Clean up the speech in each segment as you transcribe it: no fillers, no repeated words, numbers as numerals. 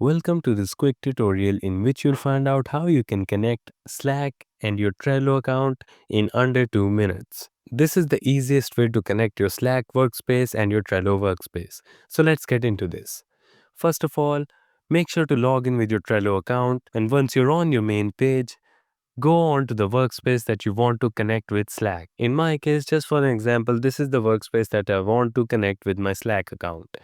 Welcome to this quick tutorial in which you'll find out how you can connect Slack and your Trello account in under 2 minutes. This is the easiest way to connect your Slack workspace and your Trello workspace. So let's get into this. First of all, make sure to log in with your Trello account, and once you're on your main page, go on to the workspace that you want to connect with Slack. In my case, just for an example, this is the workspace that I want to connect with my Slack account.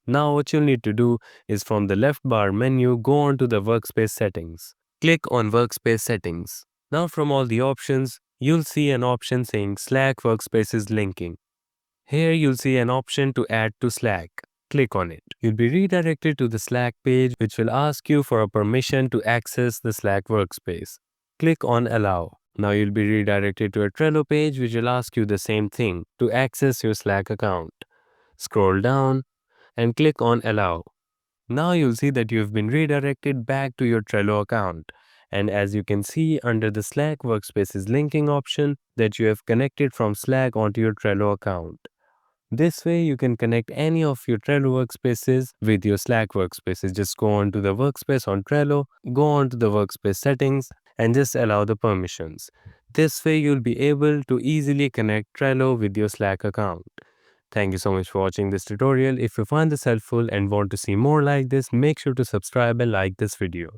Now what you'll need to do is from the left bar menu, go on to the workspace settings. Click on workspace settings. Now from all the options, you'll see an option saying Slack workspaces linking. Here you'll see an option to add to Slack. Click on it. You'll be redirected to the Slack page which will ask you for a permission to access the Slack workspace. Click on Allow. Now you'll be redirected to a Trello page which will ask you the same thing to access your Slack account. Scroll down and click on Allow. Now you'll see that you've been redirected back to your Trello account. And as you can see under the Slack workspaces linking option that you have connected from Slack onto your Trello account. This way you can connect any of your Trello workspaces with your Slack workspaces. Just go on to the workspace on Trello, go on to the workspace settings and just allow the permissions. This way you'll be able to easily connect Trello with your Slack account. Thank you so much for watching this tutorial. If you find this helpful and want to see more like this, make sure to subscribe and like this video.